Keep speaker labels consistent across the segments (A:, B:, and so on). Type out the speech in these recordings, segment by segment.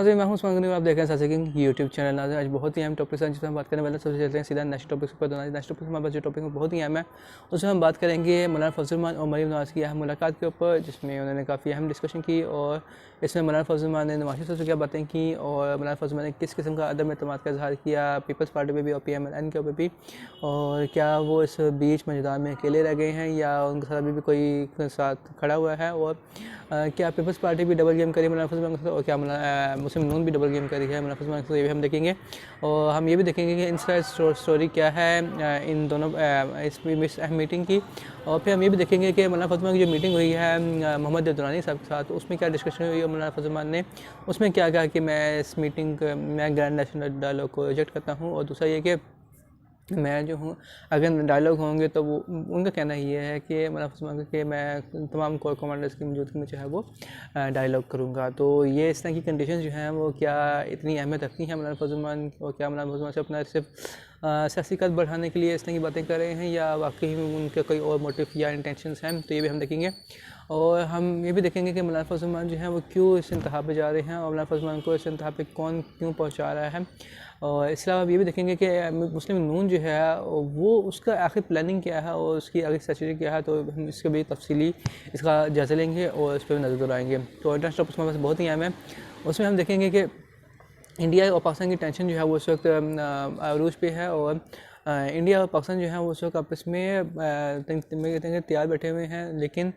A: नाज़रीन, मैं हूं उस्मान गनी और आप देख रहे हैं साथ किंग यूट्यूब चैनल। नाज़रीन, आज बहुत ही अहम टॉपिक है जिस पर हम बात करने वाले हैं। सबसे चलते हैं सीधा नेक्स्ट टॉपिक पर। नेक्स्ट टॉपिक हमारे पास जो टॉपिक है बहुत ही अहम है, उसमें हम बात करेंगे मौलाना फजल रहमान और मरीम नवाज़ की अहम मुलाकात के ऊपर, जिसमें उन्होंने काफ़ी अहम डिस्कशन की। और इसमें मौलाना फजल रहमान ने नवाज शरीफ से क्या बातें की और मौलाना फजल रहमान ने किस किस्म का अदम एतमाद का इजहार किया पीपल्स पार्टी पर भी और PMLN के ऊपर भी, और क्या वो इस बीच मैदान में अकेले रह गए हैं या उनके साथ अभी भी कोई साथ खड़ा हुआ है, और क्या पीपल्स पार्टी भी डबल गेम करी मौलाना फजल रहमान के साथ, और क्या मुस्लिम नून भी डबल गेम करी है मौलाना फजल रहमान के साथ, ये भी हम देखेंगे। और हम ये भी देखेंगे कि इनसाइड स्टोरी क्या है इन दोनों इस अहम मीटिंग की। और फिर हम ये भी देखेंगे कि मौलाना फजल रहमान की जो मीटिंग हुई है मोहम्मद दुरानी साहब के साथ, उसमें क्या डिस्कशन हुई और मौलाना फजल रहमान ने उसमें क्या कहा कि मैं इस मीटिंग मैं ग्रैंड नेशनल डायलॉग को रिजेक्ट करता हूँ। और दूसरा ये कि मैं जो हूँ अगर डायलॉग होंगे तो वो उनका कहना ये है कि मौलाना फजल रहमान कि मैं तमाम कोर कमांडर्स की मौजूदगी में जो है वो डायलॉग करूँगा। तो ये इस तरह की कंडीशन जो हैं वो क्या इतनी अहमियत रखती हैं मौलाना फजल रहमान, और क्या मौलाना फजल रहमान से अपना सिर्फ सियासी कद बढ़ाने के लिए इस तरह की बातें कर रहे हैं या वाकई में उनके कोई और मोटिव या इंटेंशंस हैं, तो ये भी हम देखेंगे। और हम ये भी देखेंगे कि मौलाना फजल रहमान जो है वो क्यों इस इंतहा पे जा रहे हैं और मौलाना फजल रहमान को इस इंतहा पे कौन क्यों पहुंचा रहा है। और इसके अलावा ये भी देखेंगे कि मुस्लिम नून जो है वो उसका आखिर प्लानिंग क्या है और उसकी आगे स्ट्रेटजी क्या है, तो हम इसके भी तफसीली इसका जायज़ा लेंगे और इस पर भी नज़र दौड़ाएंगे। तो इंटरनेशनल टॉपिक्स हमारे पास बहुत ही अहम है, उसमें हम देखेंगे कि इंडिया और पाकिस्तान की टेंशन जो है वो इस वक्त अरूज पे है, और इंडिया और पाकिस्तान जो है वो उस वक्त आपस में तैयार बैठे हुए हैं। लेकिन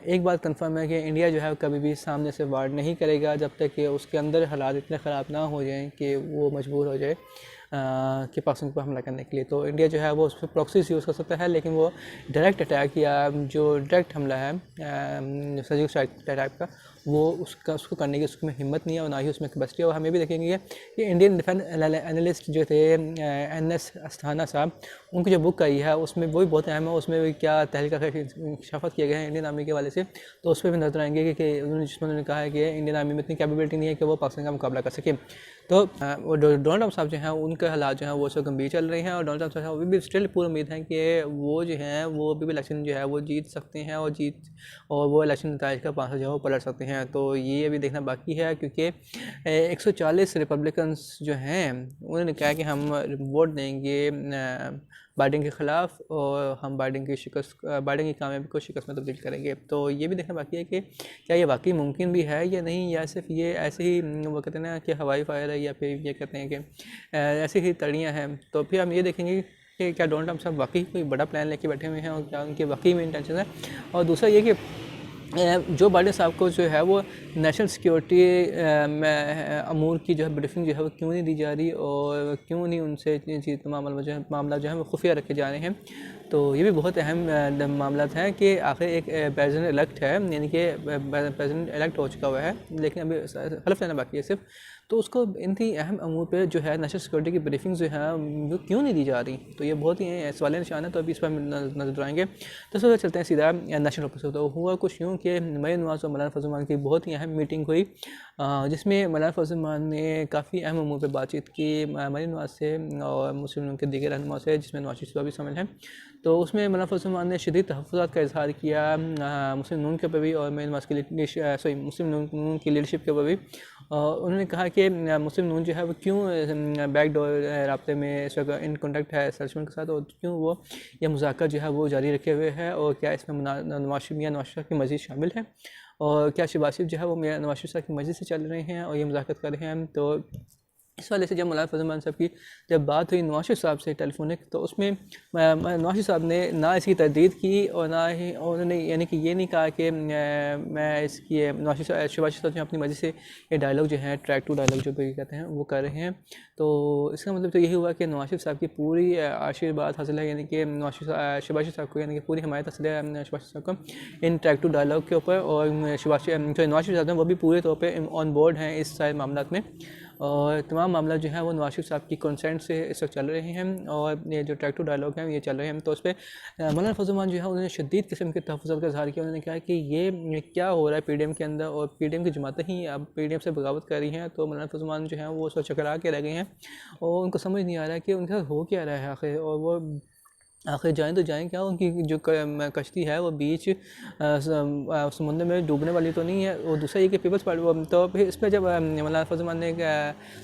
A: एक बात कंफर्म है कि इंडिया जो है कभी भी सामने से वार नहीं करेगा जब तक कि उसके अंदर हालात इतने ख़राब ना हो जाएं कि वो मजबूर हो जाए कि पाकिस्तान पर हमला करने के लिए। तो इंडिया जो है वो उस पर प्रॉक्सीज यूज़ कर सकता है, लेकिन वो डायरेक्ट अटैक या जो डायरेक्ट हमला है सर्जिकल स्ट्राइक टाइप का वो उसको करने की उसमें हिम्मत नहीं है और ना ही उसमें कैपेसिटी है। और हम ये भी देखेंगे कि इंडियन डिफेंस एनालिस्ट जो थे NS अस्थाना साहब, उनकी जो बुक आई है उसमें वो भी बहुत अहम है। उसमें भी क्या तहलका इंकशाफात किए गए हैं इंडियन आर्मी के वाले से, तो उस पर भी नजर आएंगे कि उन्होंने कहा है कि इंडियन आर्मी में इतनी कैपेबिलिटी नहीं है कि वो पाकिस्तान का मुकाबला कर सके। तो वो डोनाल्ड ट्रंप साहब जो हैं उनके हालात जो हैं वो सब गंभीर चल रहे हैं, और डोनाल्ड ट्रंप साहब अभी भी स्टिल पूरी उम्मीद है कि वो जो हैं वो अभी भी इलेक्शन जो है वो जीत सकते हैं और वो इलेक्शन नताइज का पासा जो है वो पलट सकते हैं। तो ये अभी देखना बाकी है, क्योंकि 140 रिपब्लिकन्स जो हैं उन्होंने कहा कि हम वोट देंगे बाइडेन के ख़िलाफ़ और हम बाइडेन की कामयाबी को शिकस्त में तब्दील करेंगे। तो ये भी देखना बाकी है कि क्या ये वाकई मुमकिन भी है या नहीं, या सिर्फ ये ऐसे ही वो कहते हैं ना कि हवाई फायर है, या फिर ये कहते हैं कि ऐसी ही तड़ियाँ हैं। तो फिर हम ये देखेंगे कि क्या डोनाल्ड ट्रंप साहब वाकई कोई बड़ा प्लान लेके बैठे हुए हैं और क्या उनके वाकई में इंटेंशन है। और दूसरा ये कि जो बाइडेन साहब को जो है वो नेशनल सिक्योरिटी में अमूर की जो है ब्रीफिंग जो है वो क्यों नहीं दी जा रही और क्यों नहीं उनसे चीज़ मामला जो है वो खुफिया रखे जा रहे हैं। तो ये भी बहुत अहम मामला हैं कि आखिर एक प्रेसिडेंट इलेक्ट है, यानी कि प्रेसिडेंट इलेक्ट हो चुका हुआ है लेकिन अभी हल्फ लेना बाकी है सिर्फ, तो उसको इतनी अहम अमूर पे जो है नेशनल सिक्योरिटी की ब्रीफिंग जो है वो क्यों नहीं दी जा रही। तो ये बहुत ही सवाल निशान है, तो अभी इस पर नजर दौड़ाएंगे। तो सबसे चलते हैं सीधा नेशनल टॉपिक से। तो हुआ कुछ यूँ कि मरीम नवाज़ और मौलाना फजल रहमान की बहुत ही अहम मीटिंग हुई, जिसमें मौलाना फजल रहमान ने काफ़ी अहम अमूर पर बातचीत की मरीम नवाज़ से और मुस्लिम के दीगर रहनुमा से, जिसमें नवाज शरीफ भी शामिल हैं। तो उसमें मौलाना फजल रहमान ने शदीद तहफ़्फ़ुज़ात का इज़हार किया मुस्लिम नून के ऊपर भी और मरीम नवाज़ की मुस्लिम नून की लीडरशिप के ऊपर भी। उन्होंने कहा कि मुस्लिम नून जो है वो क्यों बैकडोर राब्ते में इस वक्त इन कॉन्टैक्ट है एस्टेब्लिशमेंट के साथ, और क्यों वो ये मुज़ाकर जो है वो जारी रखे हुए है, और क्या इसमें नवाज शरीफ की मस्जिद शामिल है, और क्या शहबाज शरीफ जो है वो नवाज शरीफ साहब की मस्जिद से चल रहे हैं और ये मुज़ाकरत कर रहे हैं। तो इस वाले से जब मौलाना फजल रहमान साहब की जब बात हुई नवाज शरीफ साहब से टेलीफोनिक, तो उसमें नवाज शरीफ साहब ने ना इसकी तरदीद की और ना ही उन्होंने यानी कि ये नहीं कहा कि मैं इसकी शहबाज शरीफ साहब जो अपनी मर्ज़ी से ये डायलॉग जो है ट्रैक टू डायलॉग जो भी कहते हैं वो कर रहे हैं। तो इसका मतलब तो यही हुआ कि नवाज शरीफ साहब की पूरी आशीर्वाद हासिल है, यानी कि शहबाज शरीफ साहब को यानी कि पूरी हमायत हासिल है शहबाज शरीफ साहब को इन ट्रैक टू डायलॉग के ऊपर, और नवाज शरीफ साहब हैं वो भी पूरे तौर पर ऑन बोर्ड हैं इस सारे मामला में, और तमाम मामला जो है वो नवाज शरीफ साहब की कंसेंट से इस वक्त चल रहे हैं, और ये जो ट्रैक टू डायलॉग हैं ये चल रहे हैं। तो उस पर मौलाना फजल रहमान जो है उन्होंने शदीद किस्म के तहफ़्फ़ुज़ात का इज़हार किया। उन्होंने कहा कि ये क्या हो रहा है PDM के अंदर, और PDM की जमातें ही अब PDM से बगावत कर रही हैं। तो मौलाना फजल रहमान जो है वो उस वक्त चकरा के रह गए हैं और उनको समझ नहीं आ रहा है कि उनके साथ हो क्या रहा है आखिर, और वो आखिर जाएँ तो जाएँ क्या, उनकी जो कश्ती है वो बीच समुद्र में डूबने वाली तो नहीं है। और दूसरा ये कि पीपल्स पार्टी, तो फिर इस पर जब मौलाना फजल रहमान ने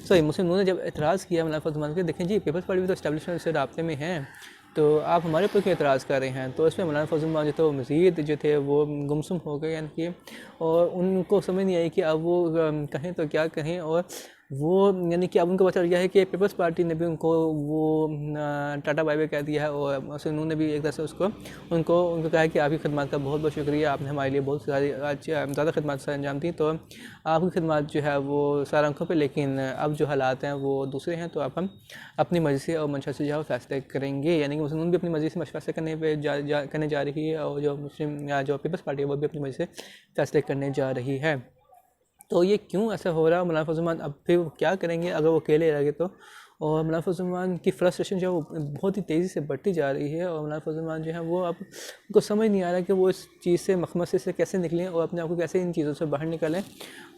A: सॉरी मुस्लिम नून ने जब एतराज़ किया मौलाना फजल रहमान के, देखें जी पीपल्स पार्टी भी तो इस्टेब्लिशमेंट से राब्ते में हैं, तो आप हमारे ऊपर क्यों एतराज़ कर रहे हैं। तो इसमें मौलाना फजल रहमान जो थे वो मज़ीद जो थे वो गुमसुम हो गए, यानी कि और उनको समझ नहीं आई कि अब वो कहें तो क्या कहें। और वो यानी कि अब उनको पता चल गया है कि पीपल्स पार्टी ने भी उनको वो टाटा बाय बाय कह दिया है, और उन्होंने भी एक तरह से उनको कहा है कि आपकी खिदमत का बहुत बहुत शुक्रिया, आपने हमारे लिए बहुत सारी ज़्यादा खिदमत से अंजाम दी, तो आपकी खिदमत जो है वो सारा आंखों पे, लेकिन अब जो हालात हैं वो दूसरे हैं, तो अब हम अपनी मर्ज़ी से और मंशा से जो है फैसले करेंगे। यानी कि मुस्लिम भी अपनी मर्ज़ी से फैसले करने पे करने जा रही है, और जो मुस्लिम जो पीपल्स पार्टी है वो भी अपनी मर्ज़ी से फैसले करने जा रही है। तो ये क्यों ऐसा हो रहा है, मौलाना फजल रहमान अब फिर वो क्या करेंगे अगर वो अकेले रह गए तो। और मौलाना फजल रहमान की फ्रस्ट्रेशन जो है वो बहुत ही तेज़ी से बढ़ती जा रही है, और मौलाना फजल रहमान जो है वो अब उनको समझ नहीं आ रहा कि वो इस चीज़ से मखमसे से कैसे निकलें और अपने आप को कैसे इन चीज़ों से बाहर निकालें।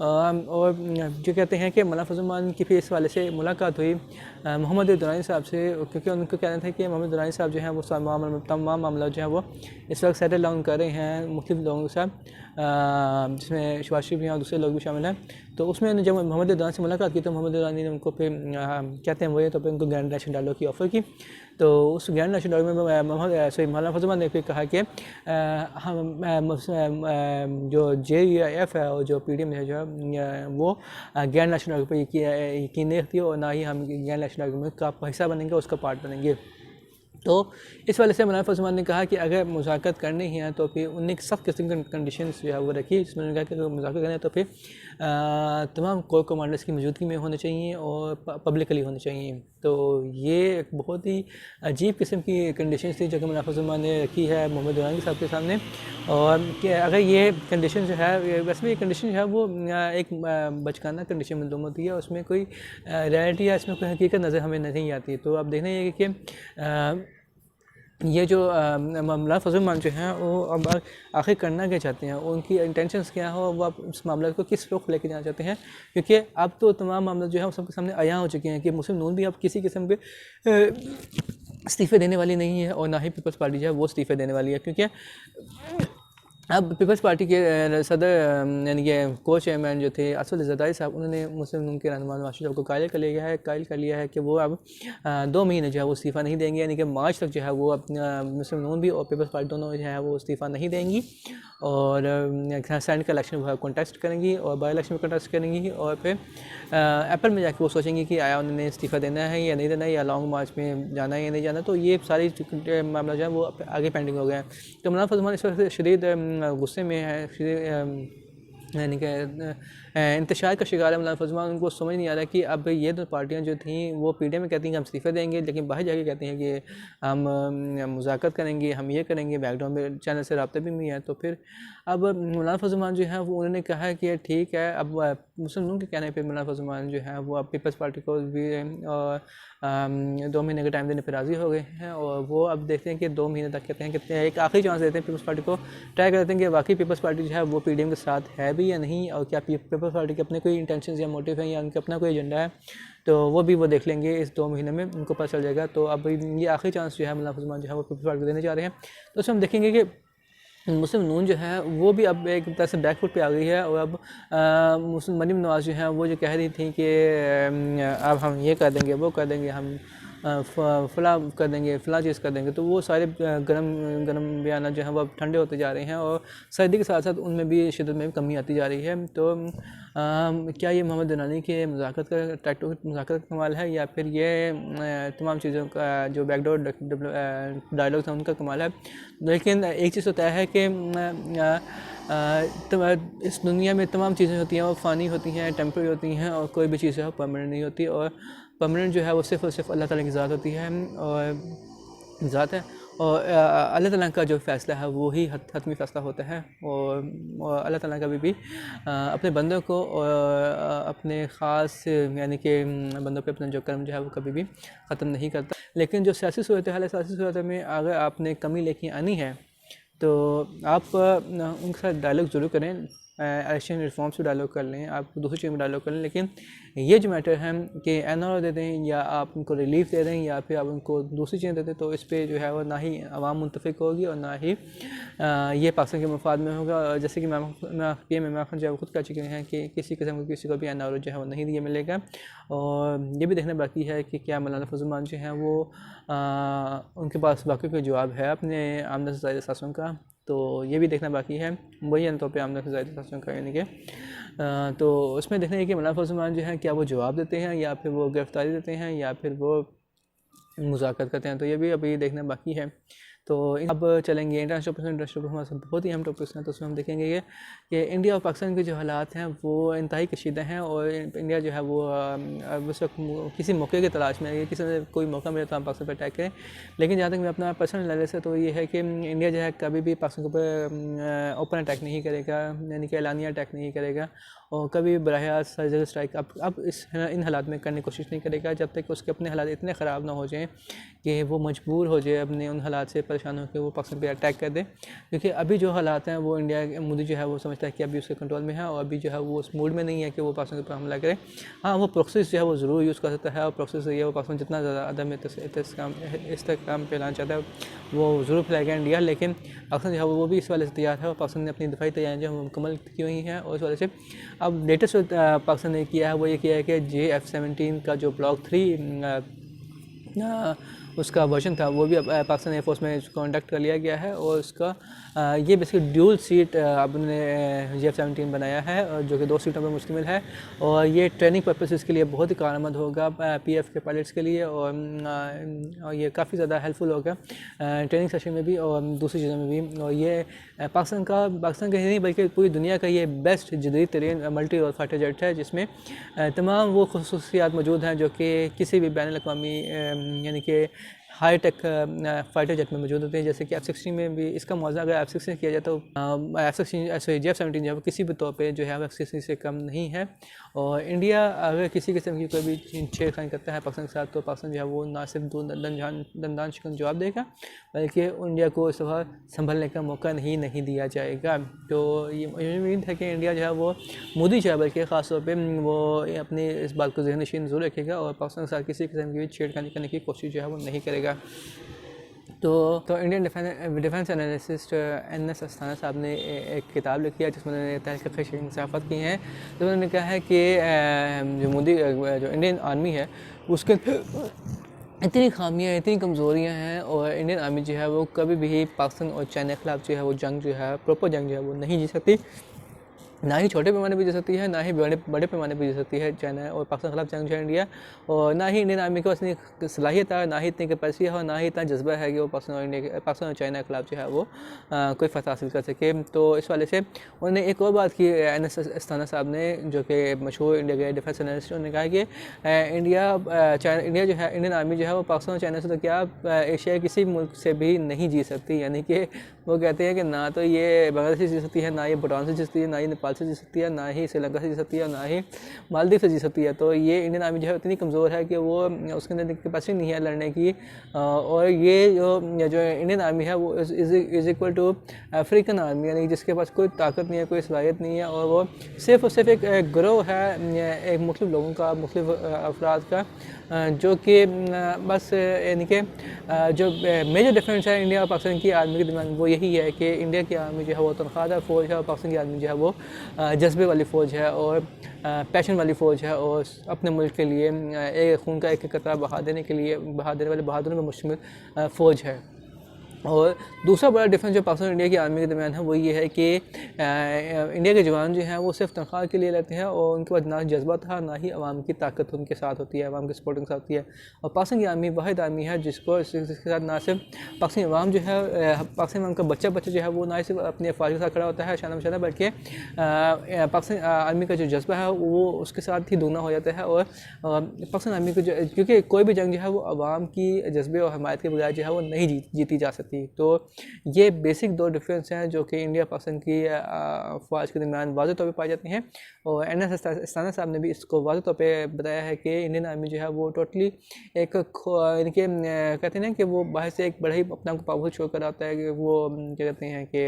A: और जो कहते हैं कि मौलाना फजल रहमान की फिर इस वाले से मुलाकात हुई मोहम्मद दुरानी साहब से, क्योंकि उनको कहना था कि मोहम्मद दुरानी साहब जो हैं वो तमाम मामला जो है वो इस वक्त सेटल डाउन कर रहे हैं मुख्तलिफ लोगों के साथ, जिसमें शहबाज शरीफ भी और दूसरे लोग भी शामिल हैं। तो उसमें जब मोहम्मद दुरानी से मुलाकात की तो मोहम्मद दुरानी ने उनको फिर कहते हैं वही, तो फिर उनको ग्रैंड नेशनल डायलॉग की ऑफ़र की। तो उस ग्रैंड नेशनल डायलॉग में मौलाना फजल रहमान ने फिर कहा कि हम जो JUIF है और जो PDM है जो है वो ग्रैंड नेशनल डायलॉग पर यकीन नहीं रखती, और ना ही हम ग्रैंड नेशनल डायलॉग में का हिस्सा बनेंगे, उसका पार्ट बनेंगे। तो इस वजह से मौलाना फजल रहमान ने कहा कि अगर मुज़ाकरात करनी ही है तो फिर उन्हें सख्त किस्म की कंडीशंस जो है वो रखी, जिसमें उन्होंने कहा कि अगर मुज़ाकरात करना है तो फिर तमाम कोर कमांडर्स की मौजूदगी में होने चाहिए और पब्लिकली होने चाहिए। तो ये एक बहुत ही अजीब किस्म की कंडीशंस थी जो कि मौलाना फजल रहमान ने रखी है मोहम्मद दुरानी साहब के सामने। और कि अगर ये कंडीशन जो है, वैसे भी ये कंडीशन जो है वो एक बचकाना कंडीशन मालूम होती है, उसमें कोई रियलिटी या इसमें कोई हकीकत नज़र हमें नहीं आती। तो आप देखना ये कि ये जो मौलाना फजल रहमान जो हैं वो अब आखिर करना क्या चाहते हैं, उनकी इंटेंशंस क्या हो, वो आप इस मामले को किस रुख लेके जाना चाहते हैं। क्योंकि अब तो तमाम मामले जो है वो सबके सामने आया हो चुके हैं कि मुस्लिम नून भी अब किसी किस्म के इस्तीफ़े देने वाली नहीं है, और ना ही पीपल्स पार्टी जो है वो इस्तीफ़े देने वाली है। क्योंकि अब पीपल्स पार्टी के सदर यानी कि को चेयरमैन जो थे असद ज़रदारी साहब, उन्होंने मुस्लिम नून के रहनुमा नवाज शरीफ को कायल कर लिया है कि वो अब 2 महीने जो है वो इस्तीफ़ा नहीं देंगे, यानी कि मार्च तक जो है वो अपना मुस्लिम नून भी और पीपल्स पार्टी दोनों जो है वो इस्तीफ़ा नहीं देंगी, और सेनेट का इलेक्शन वो कंटेस्ट करेंगी और बाई इलेक्शन में कंटेस्ट करेंगी, और फिर अप्रैल में जाके वो सोचेंगी कि आया उन्होंने इस्तीफ़ा देना है या नहीं देना है, या लॉन्ग मार्च में जाना है या नहीं जाना। तो ये सारी मामला जो है वो आगे पेंडिंग हो गया है। तो मौलाना फजल रहमान इस वक्त शदीद गुस्से में है, यानी कि इंतशार का शिकार है मौलाना फजल रहमान। उनको समझ नहीं आ रहा कि अब ये दो पार्टियां जो थी वो PDM में कहती हैं कि हम इस्तीफ़ा देंगे, लेकिन बाहर जाके कहती हैं कि हम मुज़ाकरात करेंगे, हम ये करेंगे, बैकग्राउंड में चैनल से राब्ते भी है। तो फिर अब मौलाना फजल रहमान जो है वो उन्होंने कहा कि ठीक है, अब मुस्लिम नून के कहने पर मौलाना फजल रहमान जो है वो अब पीपल्स पार्टी को भी 2 महीने का टाइम देने पर राज़ी हो गए हैं, और वो अब देखते हैं कि 2 महीने तक कहते हैं कि एक आखिरी चांस देते हैं पीपल्स पार्टी को, ट्राई करते हैं कि वाकई पीपल्स पार्टी जो है वो PDM के साथ है भी या नहीं, और क्या पीपल्स पार्टी के अपने कोई इंटेंशन या मोटिव है या उनका अपना कोई एजेंडा है, तो वो भी वो देख लेंगे। इस 2 महीने में उनको पता चल जाएगा। तो अब ये आखिरी चांस जो है मौलाना फजल रहमान जो है वो पीपल्स पार्टी को देने जा रहे हैं। तो उसमें हम देखेंगे कि मुस्लिम नून जो है वो भी अब एक तरह से बैकफुट पे आ गई है, और अब मुस्लिम मरीम नवाज़ जो है वो जो कह रही थी कि अब हम ये कर देंगे, वो कर देंगे, हम फ़ला कर देंगे, फ़ला चीज़ कर देंगे, तो वो सारे गरम बयान जो हैं वो अब ठंडे होते जा रहे हैं, और सर्दी के साथ साथ उनमें भी शिद्दत में भी कमी आती जा रही है। तो क्या ये मोहम्मद दुरानी के मुज़ाकरात का कमाल है, या फिर ये तमाम चीज़ों का जो बैकडोर डायलॉग था उनका कमाल है। लेकिन एक चीज़ तो तय है कि इस दुनिया में तमाम चीज़ें होती हैं वो फ़ानी होती हैं, टेम्परेरी होती हैं, और कोई भी चीज़ है वो परमानेंट नहीं होती, और परमानेंट जो है वो सिर्फ़ और सिर्फ अल्लाह ताला की ज़ात होती है, और ज़ात है, और अल्लाह ताला का जो फ़ैसला है वो ही हतमी फ़ैसला होता है। और अल्लाह ताला कभी भी अपने बंदों को और अपने ख़ास यानी कि बंदों पे अपना जो कर्म जो है वो कभी भी ख़त्म नहीं करता। लेकिन जो सियासी सूरत हाल है, सियासी सूरत में अगर आपने कमी लेके आनी है तो आप उनके साथ डायलॉग ज़रूर करें, इलेक्शन रिफॉर्म्स पे डायलॉग कर लें, आप दूसरी चीज़ में डायलॉग कर लें, लेकिन ये जो मैटर है कि एनआरओ दे दें या आप उनको रिलीफ दे दें या फिर आप उनको दूसरी चीज़ें दे दें, तो इस पर जो है वो ना ही आवाम मुतफिक होगी और ना ही ये पाकिस्तान के मफाद में होगा। जैसे कि इमरान खान जो है वो खुद कह चुके हैं कि किसी किस्म का किसी को भी एनआरओ जो है वो नहीं दिया मिलेगा। और ये भी देखना बाकी है कि क्या मौलाना फजल मान जो हैं वो उनके पास बाकी कोई जवाब है अपने आमदन से ज़ायद असासों का, तो ये भी देखना बाकी है। वही तौर पर आमदन से ज़ायद असासों का यानी कि तो उसमें देखना है कि मौलाना फजल मान जो है क्या वो जवाब देते हैं या फिर वो गिरफ्तारी देते हैं या फिर वो मुज़ाकरात करते हैं, तो ये भी अभी देखना बाकी है। तो अब चलेंगे इंटरनेशनल हमारे साथ बहुत ही अहम टॉपिक्स हैं, तो उसमें हम देखेंगे कि इंडिया और पाकिस्तान के जो हालात हैं वो इंतहाई कशीदा हैं और इंडिया जो है वो उस वक्त किसी मौके की तलाश में है, किसी ने कोई मौका मिले तो हम पाकिस्तान पर अटैक करें। लेकिन जहाँ तक मैं अपना पर्सनल एनालिसिस है तो ये है कि इंडिया जो है कभी भी पाकिस्तान के ऊपर ओपन अटैक नहीं करेगा, यानी कि एलानिया अटैक नहीं करेगा और कभी बराह रास्त सर्जिकल स्ट्राइक अब इन हालात में करने की कोशिश नहीं करेगा जब तक उसके अपने हालात इतने ख़राब ना हो जाएँ कि वो मजबूर हो जाए अपने उन हालात से परेशान होकर वो पाकिस्तान पे अटैक कर दे। क्योंकि अभी जो हालात हैं वो इंडिया मोदी जो है वो समझता है कि अभी उसके कंट्रोल में है और अभी जो है वो उस मूड में नहीं है कि वो पाकिस्तान के ऊपर हमला करे। हाँ, वो प्रोक्सीज जो है वो ज़रूर यूज़ कर सकता है और प्रोक्सीज ये वो पाकिस्तान जितना ज़्यादा अदम इस्तेहकाम फैलाना चाहता है वो ज़रूर फैलाएगा इंडिया, लेकिन पाकिस्तान जो है वो भी इस वाले से तैयार है और पाकिस्तान ने अपनी दफाई तैयारियाँ जो है मुकम्मल की हुई हैं। और इस वजह से अब लेटेस्ट पाकिस्तान ने किया है वो ये किया है कि JF-17 का जो ब्लॉक 3 उसका वर्जन था वो भी अब पाकिस्तान एयरफोर्स में कंडक्ट कर लिया गया है और उसका ये बेसिकली ड्यूल सीट अब उन्होंने JF-17 बनाया है और जो कि 2 सीटों पर मुश्तमिल है और ये ट्रेनिंग पर्पसेस के लिए बहुत ही कारआमद होगा PF के पायलट्स के लिए और ये काफ़ी ज़्यादा हेल्पफुल होगा ट्रेनिंग सेशन में भी और दूसरी चीज़ों में भी। और ये पाकिस्तान का ही नहीं बल्कि पूरी दुनिया का ये बेस्ट जदीद तरीन मल्टी रोल फाइटर जेट है जिसमें तमाम वो खसूसियात मौजूद हैं जो कि किसी भी बैन अवी यानी कि हाई टेक फाइटर जेट में मौजूद होते हैं। जैसे कि F-16 में भी इसका मुआवजा अगर F-16 किया जाए तो JF-17 जो है किसी भी तौर पे जो है F-16 से कम नहीं है। और इंडिया अगर किसी किस्म की कोई भी छेड़खानी करता है पाकिस्तान के साथ तो पाकिस्तान जो है वो ना सिर्फ दंदान शिकन जवाब देगा बल्कि इंडिया को इस दफ़ा संभलने का मौका नहीं दिया जाएगा। तो ये उम्मीद है कि इंडिया जो है वो मोदी जो है बल्कि ख़ास तौर पर वो अपनी इस बात को ज़हन नशीन ज़रूर रखेगा और पाकिस्तान के साथ किसी किस्म की भी छेड़खानी करने की कोशिश जो है वो नहीं करेगा। तो Indian defence analyst NS Asthana साहब ने एक किताब लिखी है जिसमें उन्होंने तहक़ीक़ इंसाफ़त की हैं। तो उन्होंने कहा है कि जो इंडियन आर्मी है उसके इतनी खामियाँ इतनी कमज़ोरियाँ हैं और इंडियन आर्मी जो है वो कभी भी पाकिस्तान और चाइना के खिलाफ जो है वो जंग जो है प्रॉपर जंग जो है वो नहीं जीत सकती, ना ही छोटे पैमाने पर जीत सकती है ना ही बड़े पैमाने पर जीत सकती है चाइना और पाकिस्तान के खिलाफ जंग जो है इंडिया। और ना ही इंडियन आर्मी के पास इतनी सलाहियत है, ना ही इतनी कैपेसिटी है और ना ही इतना जज्बा है कि वो पाकिस्तान और चाइना के खिलाफ जो है वो कोई फतह हासिल कर सके। तो इस वाले से उन्होंने एक और बात की NS अस्थाना साहब ने जो कि मशहूर इंडिया के डिफेंस एनालिस्ट, उन्होंने कहा कि इंडिया जो है इंडियन आर्मी जो है वो पाकिस्तान और चाइना से तो क्या एशिया किसी मुल्क से भी नहीं जीत सकती। यानी कि वो कहते हैं कि ना तो ये बांग्लादेश से जीत सकती है, ना ये भूटान से जीत सकती है, ना ही नेपाल से जीत सकती है, ना ही श्रीलंका से जीत सकती है, ना ही मालदीव से जीत सकती है। तो ये इंडियन आर्मी जो है इतनी कमज़ोर है कि वो उसके अंदर कैपेसिटी नहीं है लड़ने की। और ये जो इंडियन आर्मी है वो is equal to African army, यानी जिसके पास कोई ताकत नहीं है, कोई सलाहियत नहीं है और वो सिर्फ और सिर्फ एक ग्रोह है एक मुख्तलिफ लोगों का, मुख्तलिफ अफराद का, जो कि बस यानी कि जो मेजर डिफरेंस है इंडिया और पाकिस्तान की आर्मी के दरमियान वो यही है कि इंडिया की आर्मी जो है वो तनख्वाहदार फ़ौज है और पाकिस्तान की आर्मी जो है वो जज्बे वाली फ़ौज है और पैशन वाली फ़ौज है और अपने मुल्क के लिए एक खून का एक कतरा बहा देने वाले बहादुरों में मुश्तमिल फ़ौज है। और दूसरा बड़ा डिफरेंस जो पाकिस्तान और इंडिया की आर्मी के दरमियान है वो ये है कि इंडिया के जवान जो हैं वो सिर्फ तनख्वाह के लिए रहते हैं और उनके पास ना जज्बा था ना ही अवाम की ताकत उनके साथ होती है, अवाम की सपोर्ट उनके साथ होती है। और पाकिस्तान की आर्मी वाहिद आर्मी है जिसके साथ ना सिर्फ पाकिस्तानी अवाम जो है पाकिस्तानी अवाम का बच्चा जो है वो ना सिर्फ अपने अफवाज के साथ खड़ा होता है शाना बशाना, बल्कि पाकिस्तान आर्मी का जो जज्बा है वो उसके साथ ही दोगुना हो जाता है। और पाकिस्तान आर्मी को क्योंकि कोई भी जंग जो है वो अवाम की जज्बे और हमायत के बगैर जो है वो नहीं जीती जा सकती। तो ये बेसिक 2 डिफरेंस हैं जो कि इंडिया पाकिस्तान की फ़ौज के दरमियान वाज़ेह तौर पे पाई जाती हैं। और NS अस्थाना साहब ने भी इसको वाज़ेह तौर पे बताया है कि इंडियन आर्मी जो है वो टोटली एक यानी कि कहते हैं ना कि वो बाहर से एक बड़ा ही अपना को पावरफुल शो कर आता है कि वो क्या कहते हैं कि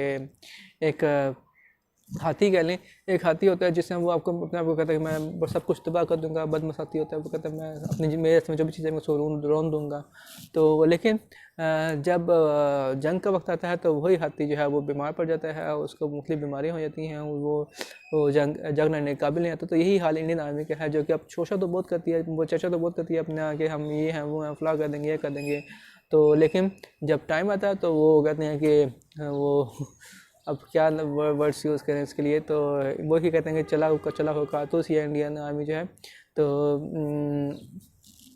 A: एक हाथी कह लें, एक हाथी होता है जिसमें वो आपको अपने आप को कहता है कि मैं सब कुछ तबाह कर दूंगा। बदमाश हाथी होता है, वो कहता है मैं अपनी मेरे इसमें जो भी चीज़ें मैं उसको रोन दूंगा। तो लेकिन जब जंग का वक्त आता है तो वही हाथी जो है वो बीमार पड़ जाता है, उसको मुख्तलिफ बीमारियाँ हो जाती हैं, वो जंग लड़ने के काबिल नहीं आता। तो यही हाल इंडियन आर्मी का है, जो कि अब शोशा तो बहुत करती है, वो चर्चा तो बहुत करती है अपना कि हम ये हैं वो हैं, फला कर देंगे, ये कर देंगे। तो लेकिन जब टाइम आता है तो वो कहते हैं कि वो अब क्या वर्ड्स यूज़ करें इसके लिए, तो वो ही कहते हैं कि चला हो कारतूस ये इंडियन आर्मी जो है। तो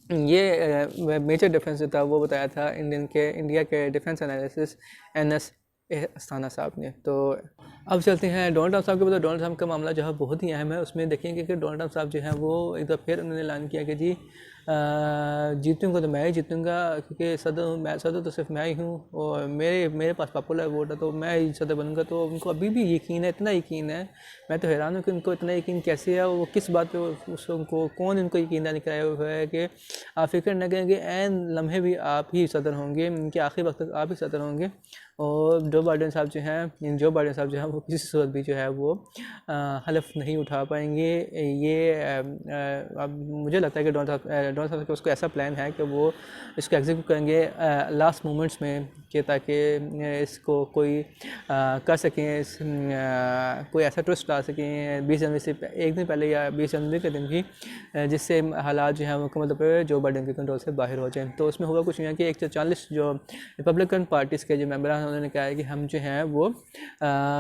A: ये मेजर डिफरेंस जो था वो बताया था इंडिया के डिफेंस एनालिसिस NS अस्थाना साहब ने। तो अब चलते हैं डोनाल्ड ट्रंप साहब के बाद। डोनाल्ड ट्रंप का मामला जो है बहुत ही अहम है। उसमें देखेंगे कि डोनाल्ड ट्रंप साहब जो है वो एक बार फिर उन्होंने ऐलान किया कि जी जीतूंगा तो मैं ही जीतूंगा, क्योंकि सदर तो सिर्फ मैं ही हूँ और मेरे पास पॉपुलर वोट है, तो मैं ही सदर बनूंगा। तो उनको अभी भी यकीन है, इतना यकीन है, मैं तो हैरान हूँ कि उनको इतना यकीन कैसे है, वो किस बात पे उनको कौन इनको यकीन दिलाया हुआ है कि आप फिक्र न करेंगे, ऐन लम्हे भी आप ही सदर होंगे, इनके आखिरी वक्त तक आप ही सदर होंगे। और जो बाइडेन साहब जो हैं वो किसी सूरत भी जो है वो हलफ नहीं उठा पाएंगे। ये अब मुझे लगता है कि डोनाल्ड साहब का उसको ऐसा प्लान है कि वो इसको एग्जीक्यूट करेंगे लास्ट मोमेंट्स में, कि ताकि इसको कोई कर सकें, कोई ऐसा ट्विस्ट ला सकें 20 जनवरी से एक दिन पहले या 20 जनवरी के दिन भी, जिससे हालात जो है मुकम्मल तौर पर जो बाइडेन के कंट्रोल से बाहर हो जाएं। तो उसमें होगा कुछ नहीं है कि 140 जो रिपब्लिकन पार्टीज़ के जो मेंबर हैं उन्होंने कहा है कि हम जो हैं वो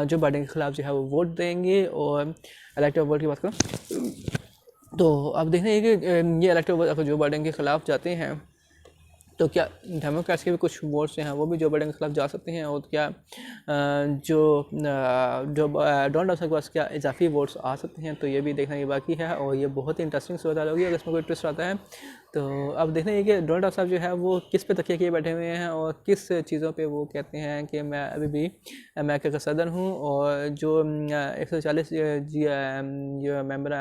A: जो बाइडेन के ख़िलाफ़ जो है वो वोट देंगे। और इलेक्टोरल वोट की बात करूँ तो अब देखना है कि ये इलेक्टोरल वोट अगर जो बाइडेन के ख़िलाफ़ जाते हैं तो क्या डेमोक्रेट्स के भी कुछ वोट्स हैं वो भी जो बाइडेन के खिलाफ जा सकते हैं, और क्या जो डोनाल्ड ट्रंप के पास क्या इजाफी वोट्स आ सकते हैं। तो ये भी देखना ये बाकी है, और ये बहुत ही इंटरेस्टिंग सूरत होगी अगर इसमें कोई ट्विस्ट आता है। तो अब देखना ये कि डोनाल्ड ट्रंप साहब जो है वो किस पे तकिया किए बैठे हुए हैं और किस चीज़ों पे वो कहते हैं कि मैं अभी भी अमेरिका का सदर हूँ। और जो 140 जो मेंबर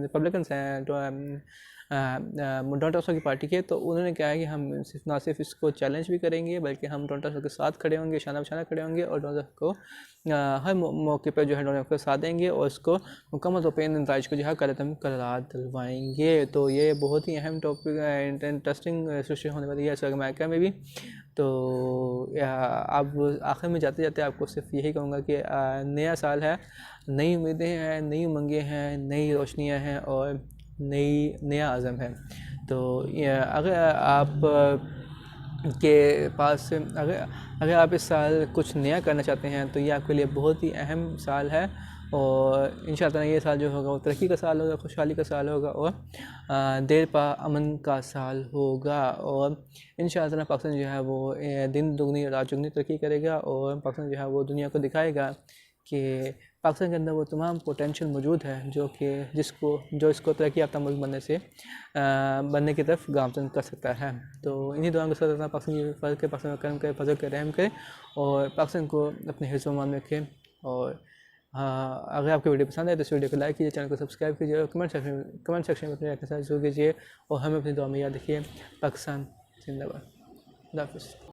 A: रिपब्लिकन्स हैं डोनाल्ड ट्रंप की पार्टी के, तो उन्होंने कहा है कि हम ना सिर्फ इसको चैलेंज भी करेंगे बल्कि हम डोनाल्ड ट्रंप के साथ खड़े होंगे, शाना बशाना खड़े होंगे, और डोनाल्ड ट्रंप को हर मौके पर जो है डोनाल्ड ट्रंप के साथ देंगे और इसको मुकम्मल तौर पर इन नताइज को जो है करार दिलवाएंगे। तो ये बहुत ही अहम टॉपिक इंटरेस्टिंग सिचुएशन होने वाली है इस अमेरिका में भी। तो अब आखिर में जाते जाते आपको सिर्फ यही कहूँगा कि नया साल है, नई उम्मीदें हैं, नई उमंगें हैं, नई रोशनियाँ हैं और नया आज़म है। तो अगर आप के पास अगर आप इस साल कुछ नया करना चाहते हैं तो ये आपके लिए बहुत ही अहम साल है। और इंशाअल्लाह ये साल जो होगा वो तरक्की का साल होगा, खुशहाली का साल होगा और देर पा अमन का साल होगा। और इंशाअल्लाह पाकिस्तान जो है वो दिन दुगनी रात चुगनी तरक्की करेगा और पाकिस्तान जो है वो दुनिया को दिखाएगा कि पाकिस्तान के अंदर वो तमाम पोटेंशियल मौजूद है जो इसको तरक्की याफ्ता मुल्क बनने की तरफ गामजन कर सकता है। तो इन्हीं दुआओं के साथ पाकिस्तान की फर्ज के पाकिस्तान का कर्म करे, फजल के रहम करे और पाकिस्तान को अपने हिस्सों में रखें। और अगर आपको वीडियो पसंद आए तो इस वीडियो को लाइक कीजिए, चैनल को सब्सक्राइब कीजिए और कमेंट सेक्शन में अपने रखने साथ जरूर कीजिए और हमें अपनी दुआ में याद रखिए। पाकिस्तान जिंदाबाद। खुदा हाफिज़।